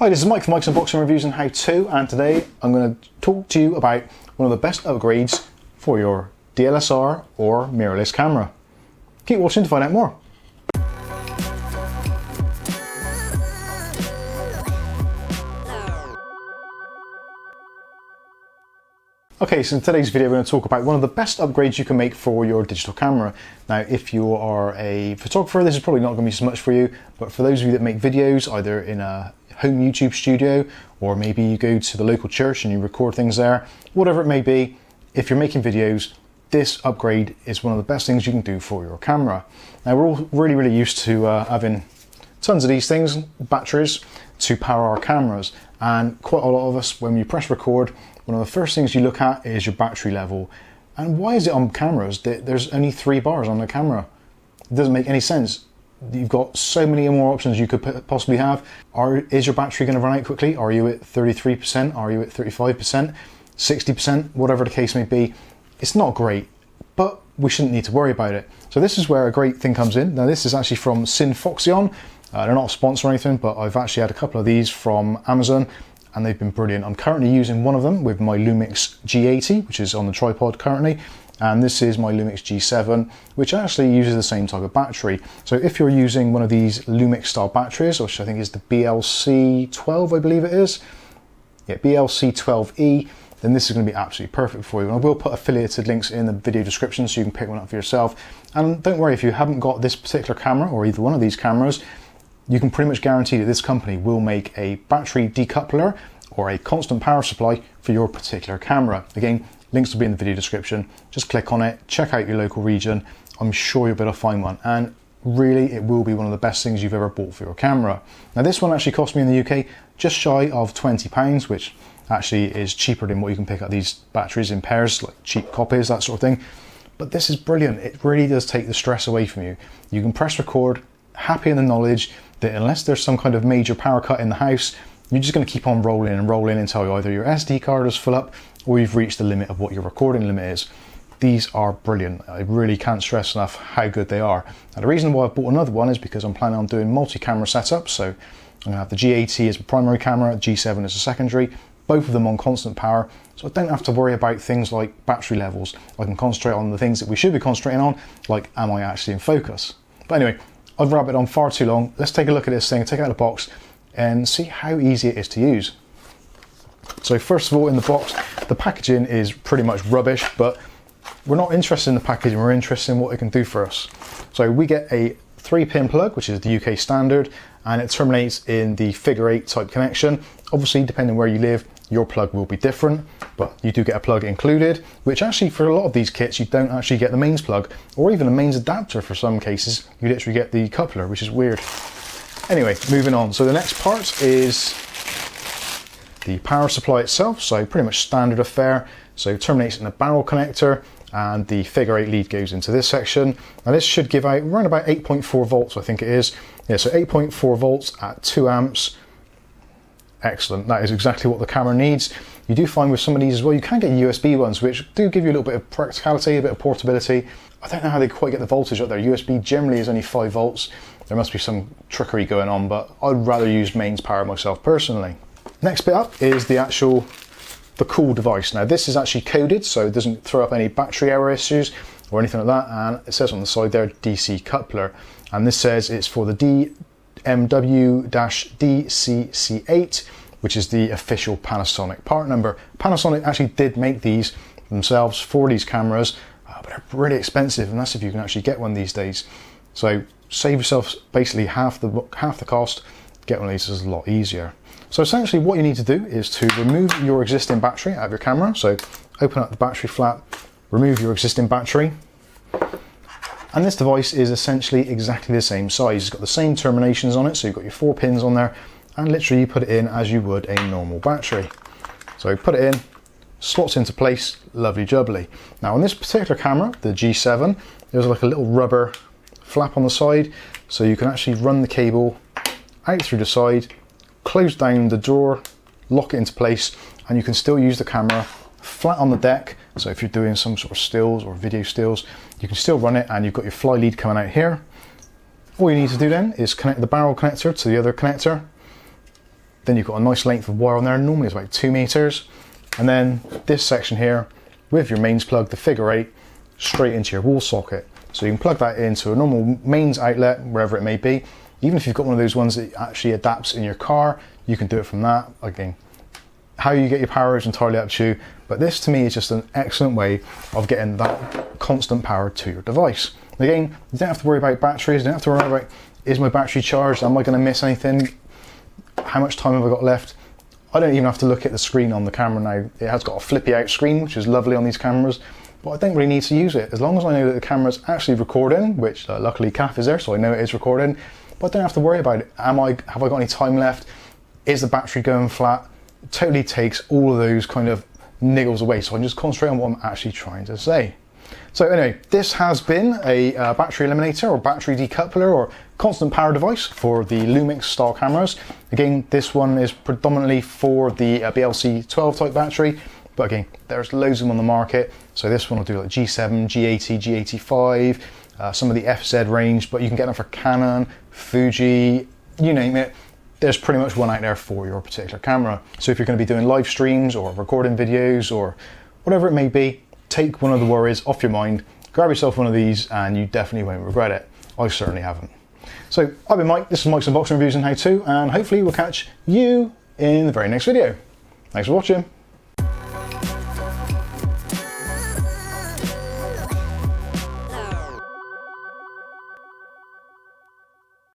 Hi, this is Mike from Mike's Unboxing Reviews and How To, and today I'm going to talk to you about one of the best upgrades for your DSLR or mirrorless camera. Keep watching to find out more. Okay, so in today's video we're going to talk about one of the best upgrades you can make for your digital camera. Now, if you are a photographer, this is probably not going to be so much for you, but for those of you that make videos either in a home YouTube studio, or maybe you go to the local church and you record things there, whatever it may be, if you're making videos, this upgrade is one of the best things you can do for your camera. Now, we're all really used to having tons of these things, batteries, to power our cameras, and quite a lot of us, when you press record, one of the first things you look at is your battery level. And why is it on cameras that there's only 3 bars on the camera? It doesn't make any sense. You've got so many more options you could possibly have. Is your battery going to run out quickly? Are you at 33%? Are you at 35%? 60%? Whatever the case may be. It's not great, but we shouldn't need to worry about it. So this is where a great thing comes in. Now, this is actually from Synfoxion. They're not a sponsor or anything, but I've actually had a couple of these from Amazon and they've been brilliant. I'm currently using one of them with my Lumix G80, which is on the tripod currently. And this is my Lumix G7, which actually uses the same type of battery. So if you're using one of these Lumix style batteries, which I think is the BLC12, I believe it is. Yeah, BLC12E, then this is going to be absolutely perfect for you. And I will put affiliated links in the video description so you can pick one up for yourself. And don't worry, if you haven't got this particular camera or either one of these cameras, you can pretty much guarantee that this company will make a battery decoupler or a constant power supply for your particular camera. Again, links will be in the video description. Just click on it, check out your local region. I'm sure you'll be able to find one. And really, it will be one of the best things you've ever bought for your camera. Now, this one actually cost me in the UK just shy of £20, which actually is cheaper than what you can pick up these batteries in pairs, like cheap copies, that sort of thing. But this is brilliant. It really does take the stress away from you. You can press record, happy in the knowledge that unless there's some kind of major power cut in the house, you're just going to keep on rolling and rolling until either your SD card is full up or you've reached the limit of what your recording limit is. These are brilliant. I really can't stress enough how good they are. Now, the reason why I bought another one is because I'm planning on doing multi-camera setups. So I'm going to have the G80 as a primary camera, G7 as a secondary, both of them on constant power. So I don't have to worry about things like battery levels. I can concentrate on the things that we should be concentrating on, like am I actually in focus? But anyway, I've rabbited on far too long. Let's take a look at this thing, take it out of the box and see how easy it is to use. So first of all, in the box, the packaging is pretty much rubbish, but we're not interested in the packaging, we're interested in what it can do for us. So we get a 3-pin plug, which is the UK standard, and it terminates in the figure 8 type connection. Obviously, depending where you live, your plug will be different, but you do get a plug included, which actually for a lot of these kits, you don't actually get the mains plug, or even a mains adapter for some cases. You literally get the coupler, which is weird. Anyway, moving on. So the next part is the power supply itself. So pretty much standard affair. So it terminates in a barrel connector and the figure 8 lead goes into this section. Now this should give out around about 8.4 volts, I think it is. Yeah, so 8.4 volts at 2 amps. Excellent. That is exactly what the camera needs. You do find with some of these as well, you can get USB ones, which do give you a little bit of practicality, a bit of portability. I don't know how they quite get the voltage up there. USB generally is only 5 volts. There must be some trickery going on, but I'd rather use mains power myself personally. Next bit up is the cool device. Now this is actually coded, so it doesn't throw up any battery error issues or anything like that. And it says on the side there, DC coupler. And this says it's for the DMW-DCC8, which is the official Panasonic part number. Panasonic actually did make these themselves for these cameras, but they're really expensive, and that's if you can actually get one these days. So save yourself basically half the cost, get one of these is a lot easier. So essentially what you need to do is to remove your existing battery out of your camera. So open up the battery flap, remove your existing battery. And this device is essentially exactly the same size. It's got the same terminations on it. So you've got your 4 pins on there and literally you put it in as you would a normal battery. So put it in, slots into place, lovely jubbly. Now on this particular camera, the G7, there's like a little rubber flap on the side. So you can actually run the cable out through the side, close down the drawer, lock it into place, and you can still use the camera flat on the deck. So if you're doing some sort of stills or video stills, you can still run it and you've got your fly lead coming out here. All you need to do then is connect the barrel connector to the other connector, Then you've got a nice length of wire on there, normally it's about 2 meters. And then this section here with your mains plug, the figure 8, straight into your wall socket. So you can plug that into a normal mains outlet, wherever it may be. Even if you've got one of those ones that actually adapts in your car, you can do it from that. Again, how you get your power is entirely up to you, but this to me is just an excellent way of getting that constant power to your device. Again, you don't have to worry about batteries, you don't have to worry about, is my battery charged, am I going to miss anything, how much time have I got left? I don't even have to look at the screen on the camera now. It has got a flippy out screen, which is lovely on these cameras, but I don't really need to use it. As long as I know that the camera's actually recording, which luckily CAF is there, so I know it is recording, but I don't have to worry about it. Have I got any time left? Is the battery going flat? It totally takes all of those kind of niggles away, so I can just concentrate on what I'm actually trying to say. So anyway, this has been a battery eliminator or battery decoupler or constant power device for the Lumix style cameras. Again, this one is predominantly for the BLC 12 type battery, but again, there's loads of them on the market. So this one will do like G7, G80, G85, some of the FZ range, but you can get them for Canon, Fuji, you name it. There's pretty much one out there for your particular camera. So if you're going to be doing live streams or recording videos or whatever it may be, take one of the worries off your mind, grab yourself one of these and you definitely won't regret it. I certainly haven't. So I've been Mike, this is Mike's Unboxing Reviews and How To, and hopefully we'll catch you in the very next video. Thanks for watching.